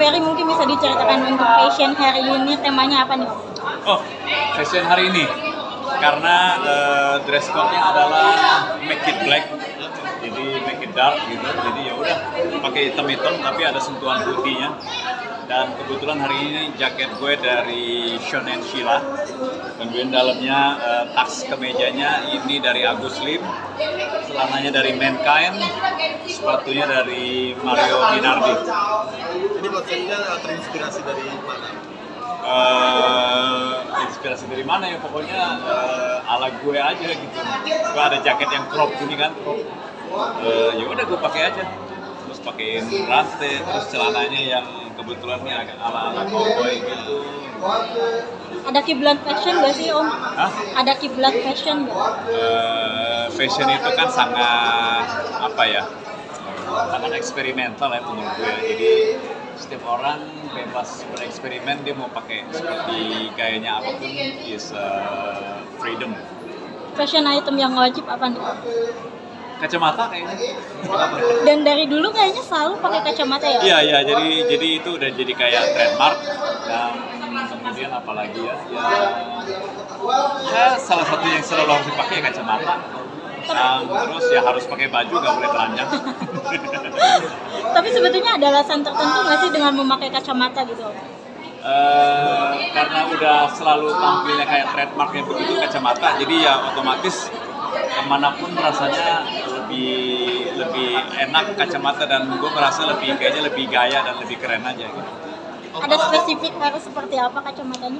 Ferry mungkin bisa diceritakan untuk fashion hari ini temanya apa nih? Oh, fashion hari ini karena dress code-nya adalah make it black, jadi make it dark gitu. Jadi ya udah pakai hitam-hitam tapi ada sentuhan putihnya. Dan kebetulan hari ini jaket gue dari Shonen Sheila, kemudian dalamnya tas kemejanya ini dari Agus Lim, celananya dari Mankind, sepatunya dari Mario Minardi. Ini konsepnya terinspirasi dari mana? Inspirasi dari mana ya, pokoknya ala gue aja gitu. Gue ada jaket yang crop ini kan, ya udah gue pakai aja, terus pakein rantai, terus celananya yang kebetulannya agak ala-ala cowboy gitu. Ada kiblat fashion gak sih Om? Hah? Ada kiblat fashion gak? Fashion itu kan sangat apa ya, sangat eksperimental ya menurut gue. Jadi setiap orang bebas bereksperimen, dia mau pakai seperti gayanya apapun, is freedom. Fashion item yang wajib apa nih Om? Kacamata kayaknya. Dan dari dulu kayaknya selalu pakai kacamata ya? Iya, jadi itu udah jadi kayak trademark. Dan kemudian apalagi ya salah satu yang selalu harus dipakai kacamata. Terus ya harus pakai baju, nggak boleh telanjang. Tapi sebetulnya ada alasan tertentu nggak sih dengan memakai kacamata gitu? Karena udah selalu tampilnya kayak trademarknya begitu kacamata, jadi ya otomatis kemanapun rasanya lebih enak kacamata, dan gue merasa kayaknya lebih gaya dan lebih keren aja gitu. Ada spesifik harus seperti apa kacamatanya?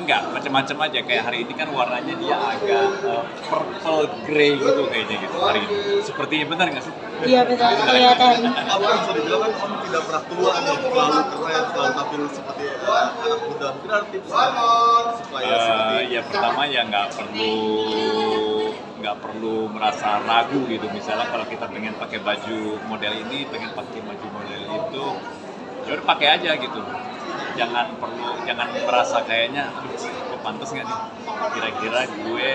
Enggak, macam-macam aja. Kayak hari ini kan warnanya dia agak purple grey gitu kayaknya gitu hari ini. Sepertinya, benar nggak sih? Iya betul, kelihatan. Apa bisa dibilang kan Om tidak pernah tua nih, selalu keren, selalu tampil seperti anak muda. Mungkin ada tips supaya seperti Ya pertama ya nggak perlu merasa ragu gitu. Misalnya kalau kita pengen pakai baju model ini, pengen pakai baju model itu, ya udah pakai aja gitu. Jangan merasa kayaknya gue pantas nggak nih, kira-kira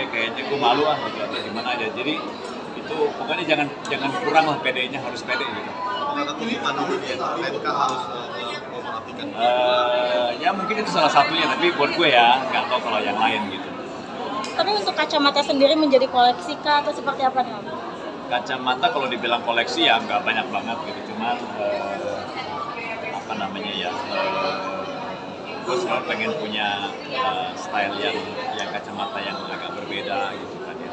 kayaknya gue malu gitu atau gimana aja. Jadi itu pokoknya jangan kurang lah, pedenya harus pede gitu. karena tuntutan ini ya, kalian kan harus memperhatikan. Ya mungkin itu salah satunya, tapi buat gue ya nggak tahu kalau yang lain gitu. Tapi untuk kacamata sendiri menjadi koleksi kah atau seperti apa nih Om? Kacamata kalau dibilang koleksi ya nggak banyak banget gitu, cuman apa namanya ya, gue selalu pengen punya style yang kacamata yang agak berbeda gitu kan ya.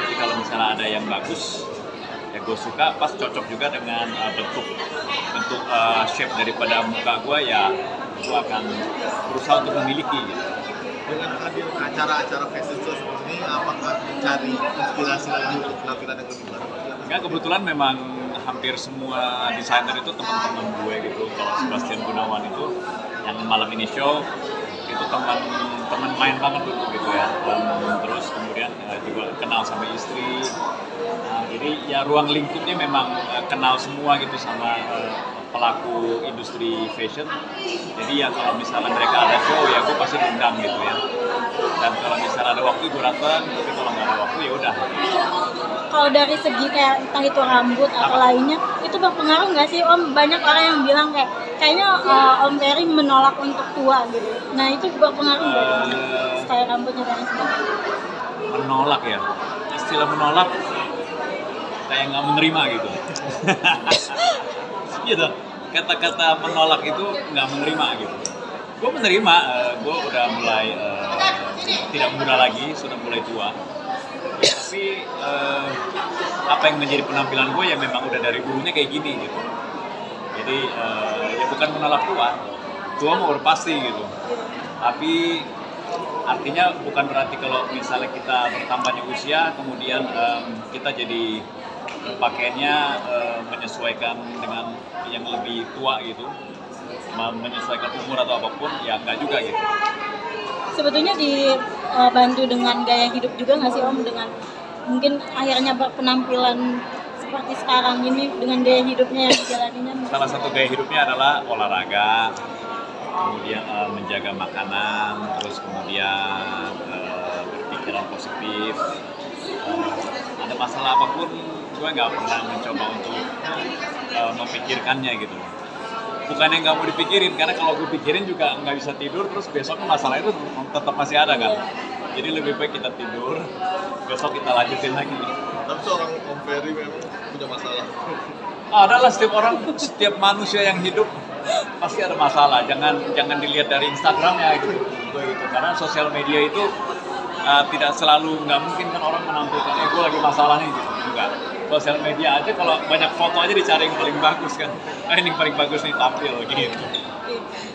Jadi kalau misalnya ada yang bagus ya gue suka, pas cocok juga dengan bentuk shape daripada muka gue, ya gue akan berusaha untuk memiliki gitu. Dengan hadir ke acara-acara fashion show seperti ini, apakah mencari inspirasi lagi untuk penampilan yang lebih baru? Enggak, kebetulan memang hampir semua desainer itu teman-teman gue gitu. Kalau Sebastian Gunawan itu yang malam ini show itu teman main banget dulu gitu ya. Dan terus kemudian juga kenal sama istri. Jadi ya ruang lingkupnya memang kenal semua gitu sama pelaku industri fashion. Jadi ya kalau misalnya mereka ada show ya gue pasti diundang gitu ya. Dan kalau misalnya ada waktu gue datang, tapi kalau nggak ada waktu ya udah. Kalau dari segi kayak entah itu rambut atau lainnya, itu berpengaruh nggak sih Om? Banyak orang yang bilang kayaknya Om Ferry menolak untuk tua gitu. Nah itu berpengaruh nggak dengan style rambutnya dan sebagainya? Menolak ya, istilah menolak kayak nggak menerima gitu. Gitu, kata-kata menolak itu nggak menerima gitu. Gue menerima, gue udah mulai tidak muda lagi, sudah mulai tua. Ya, tapi apa yang menjadi penampilan gue ya memang udah dari dulunya kayak gini gitu. Jadi ya bukan menolak tua mau udah pasti gitu. Tapi artinya bukan berarti kalau misalnya kita bertambahnya usia, kemudian kita jadi pakaiannya menyesuaikan dengan yang lebih tua gitu, menyesuaikan umur atau apapun, ya enggak juga gitu. Sebetulnya dibantu dengan gaya hidup juga nggak sih Om, dengan mungkin akhirnya berpenampilan seperti sekarang ini dengan gaya hidupnya yang dijalaninya? Salah satu gaya hidupnya adalah olahraga, kemudian menjaga makanan, terus kemudian berpikiran positif. Ada masalah apapun gue nggak pernah mencoba untuk memikirkannya gitu. bukannya nggak mau dipikirin, karena kalau gue pikirin juga nggak bisa tidur, terus besok masalah itu tetap masih ada kan. Jadi lebih baik kita tidur, besok kita lanjutin lagi. Tapi seorang Om Ferry memang punya masalah. Adalah setiap manusia yang hidup pasti ada masalah. Jangan dilihat dari Instagramnya gitu. Karena sosial media itu tidak selalu, nggak mungkin kan orang menampilkan gue lagi masalah nih gitu. Enggak. Sosial media aja kalau banyak foto aja dicari yang paling bagus kan. Ini paling bagus nih tampil gitu.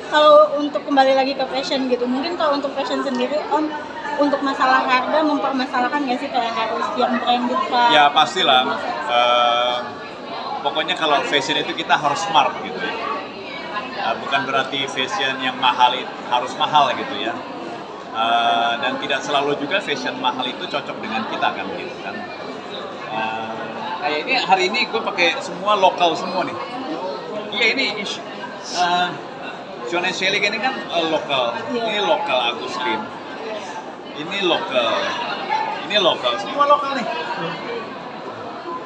Kalau untuk kembali lagi ke fashion gitu, mungkin kalau untuk fashion sendiri Om, untuk masalah harga mempermasalahkan nggak sih kayak harus yang branded kan? Ya pastilah. Pokoknya kalau fashion itu kita harus smart gitu ya. Bukan berarti fashion yang mahal harus mahal gitu ya. Dan tidak selalu juga fashion mahal itu cocok dengan kita kan gitu kan. Kayak ini hari ini gue pakai semua lokal semua nih. Iya ini John & Shelly ini kan lokal. Ini lokal Agus Lim. Ini lokal. Semua lokal nih.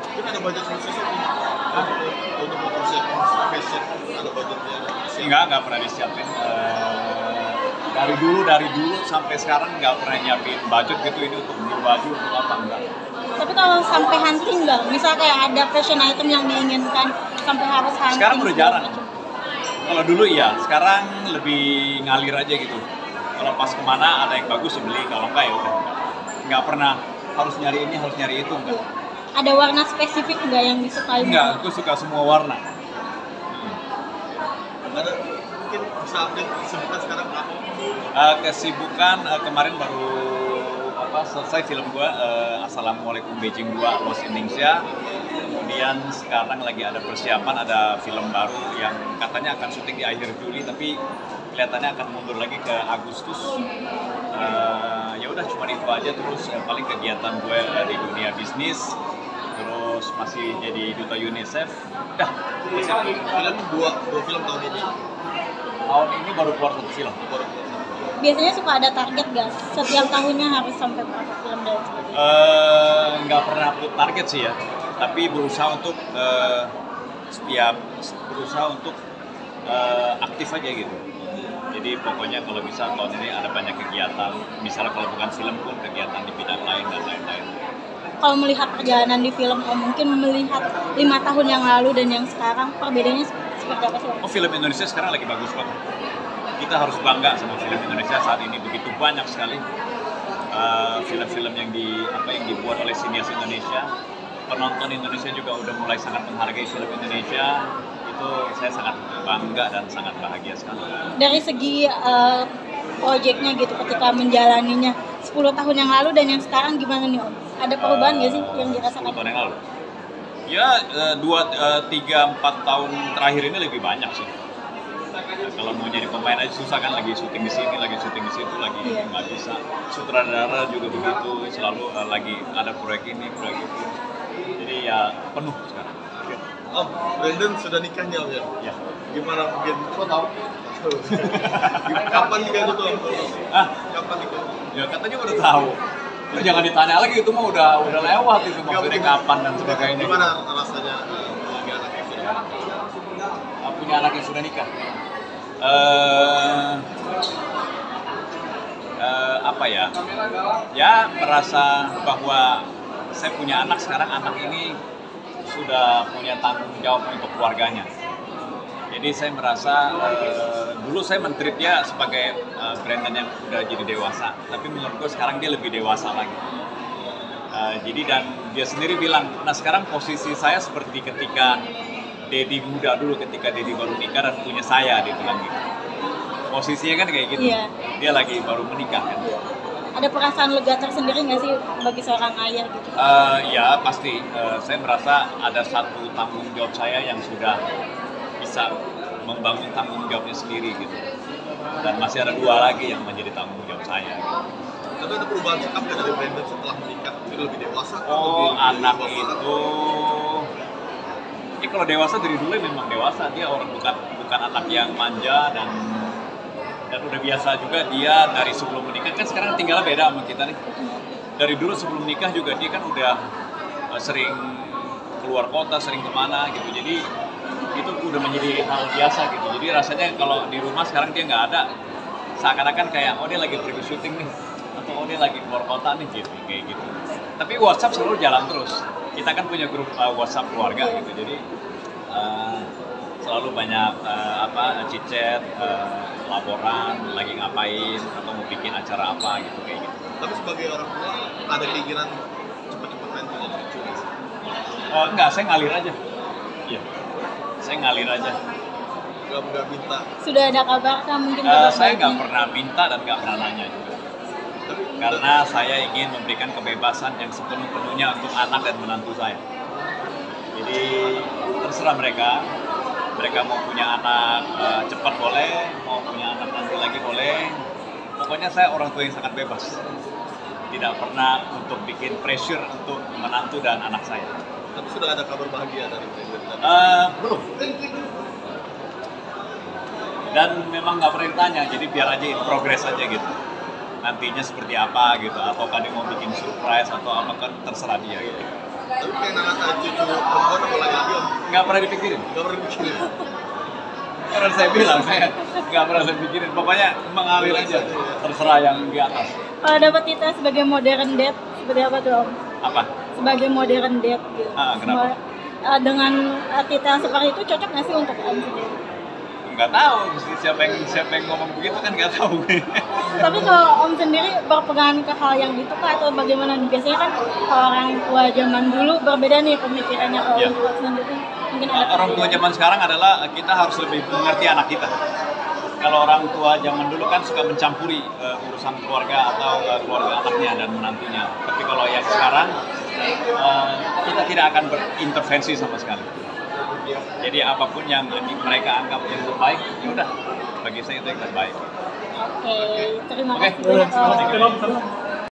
Mungkin ada budget khusus untuk mempersiapkan fashion, ada budgetnya? Enggak pernah disiapin. Dari dulu sampai sekarang nggak pernah nyiapin budget gitu ini untuk beli baju untuk apa enggak. Tapi kalau sampai hunting nggak? Misal kayak ada fashion item yang diinginkan sampai harus hunting. Sekarang udah jarang. Kalau dulu iya, sekarang lebih ngalir aja gitu. Kalau pas kemana ada yang bagus beli, kalau enggak ya udah. Nggak pernah harus nyari ini, harus nyari itu enggak. Ada warna spesifik nggak yang disukai? Enggak, aku suka semua warna. Ada mungkin bisa update kesibukan sekarang apa? Kesibukan kemarin baru selesai film gua Assalamualaikum Beijing 2 Lost Indonesia. Kemudian sekarang lagi ada persiapan, ada film baru yang katanya akan syuting di akhir Juli tapi kelihatannya akan mundur lagi ke Agustus. Ya udah cuma itu aja, terus paling kegiatan gue di dunia bisnis, terus masih jadi duta UNICEF. Dah. Film dua film tahun ini. Tahun ini baru keluar satu film. Biasanya suka ada target gak? Setiap tahunnya harus sampai berapa film dan sebagainya? Nggak pernah put target sih ya, tapi berusaha untuk aktif aja gitu. Jadi pokoknya kalau bisa tahun ini ada banyak kegiatan, misalnya kalau bukan film pun kegiatan di bidang lain dan lain-lain. Kalau melihat perjalanan di film, mungkin melihat 5 tahun yang lalu dan yang sekarang, perbedaannya seperti apa sih? Film Indonesia sekarang lagi bagus banget. Kita harus bangga sama film Indonesia saat ini, begitu banyak sekali film-film yang dibuat oleh sinias Indonesia. Penonton Indonesia juga udah mulai sangat menghargai film Indonesia. Itu saya sangat bangga dan sangat bahagia sekali. Dari segi proyeknya gitu ketika menjalaninya 10 tahun yang lalu dan yang sekarang gimana nih Om? Ada perubahan nggak sih yang dirasakan? 10 tahun yang lalu? Ya 2, 3, 4 tahun terakhir ini lebih banyak sih. Kalau mau jadi pemain aja susah kan, lagi syuting di sini, lagi syuting di situ, lagi nggak bisa. Sutradara juga begitu, selalu lagi ada proyek ini, proyek itu. Jadi ya penuh sekarang. Oh, Brandon sudah nikahnya Om ya? Ya. Gimana mungkin? Kok tahu? Kapan nikah itu Om? Kapan nikah? Ya katanya udah tahu. Itu jangan ditanya lagi, itu mah udah lewat itu maksudnya kapan dan sebagainya. Gimana rasanya punya anak yang sudah nikah? Punya anak yang sudah nikah? Apa ya? Ya merasa bahwa saya punya anak sekarang, anak ini sudah punya tanggung jawab untuk keluarganya. Jadi saya merasa dulu saya men-treat dia sebagai Brandon yang udah jadi dewasa, tapi menurutku sekarang dia lebih dewasa lagi. Jadi dan dia sendiri bilang, nah sekarang posisi saya seperti ketika Dedi muda dulu, ketika Dedi baru nikah dan punya saya, dia bilang gitu. Posisinya kan kayak gitu. Iya. Dia lagi baru menikah kan. Ada perasaan lega tersendiri nggak sih bagi seorang ayah gitu? Ya pasti, saya merasa ada satu tanggung jawab saya yang sudah bisa membangun tanggung jawabnya sendiri gitu. Dan masih ada 2 lagi yang menjadi tanggung jawab saya. Gitu. Tapi ada perubahan sikap nggak dari Brandon setelah menikah? Jadi lebih dewasa? Anak itu, ya kalau dewasa dari dulu memang dewasa, dia orang bukan anak yang manja dan udah biasa juga dia dari sebelum menikah, kan sekarang tinggalnya beda sama kita nih. Dari dulu sebelum menikah juga dia kan udah sering keluar kota, sering kemana gitu. Jadi itu udah menjadi hal biasa gitu. Jadi rasanya kalau di rumah sekarang dia nggak ada, seakan-akan kayak oh dia lagi pergi syuting nih, atau oh dia lagi keluar kota nih gitu, kayak gitu. Tapi WhatsApp selalu jalan terus. Kita kan punya grup WhatsApp keluarga gitu, jadi selalu banyak chit-chat, laporan, lagi ngapain, atau mau bikin acara apa gitu, kayak gitu. Tapi sebagai orang tua ada keinginan cepet-cepet main punya cucu. Enggak, saya ngalir aja. Iya, saya ngalir aja. Nggak minta. Sudah ada kabar kan mungkin kabar Saya nggak baiknya? pernah minta dan nggak pernah nanya juga. Karena saya ingin memberikan kebebasan yang sepenuh-penuhnya untuk anak dan menantu saya. Jadi terserah mereka mau punya anak cepat boleh, mau punya anak nanti lagi boleh. Pokoknya saya orang tua yang sangat bebas. Tidak pernah untuk bikin pressure untuk menantu dan anak saya. Tapi sudah ada kabar bahagia dari presiden. Belum. Dan memang nggak pernah ditanya, jadi biar aja in progress aja gitu. Nantinya seperti apa gitu, atau kan dia mau bikin surprise atau apa kan terserah dia gitu. Tapi pengen anak cucu perempuan apa lagi om? Nggak pernah dipikirin. Nggak pernah dipikirin. Karena saya bilang saya nggak pernah saya pikirin. Pokoknya mengalir aja, terserah yang di atas. Kalau dapat Tita sebagai modern date seperti apa tuh Om? Apa? Sebagai modern date gitu. Kenapa? Dengan Tita seperti itu cocok nggak sih untuk Om sendiri? Nggak tahu, siapa yang ngomong begitu kan nggak tahu. Tapi kalau Om sendiri berpegang ke hal yang itu kah atau bagaimana? Biasanya kan kalau orang tua zaman dulu berbeda nih pemikirannya, kalau Ya. orang tua sendiri mungkin ada Orang tua zaman sekarang adalah kita harus lebih mengerti anak kita. Kalau orang tua zaman dulu kan suka mencampuri urusan keluarga atau keluarga anaknya dan menantunya. Tapi kalau yang sekarang kita tidak akan berintervensi sama sekali. Jadi apapun yang mereka anggap yang terbaik, ya udah bagi saya itu yang terbaik. Oke, terima Oke. kasih banyak Om. Terima kasih.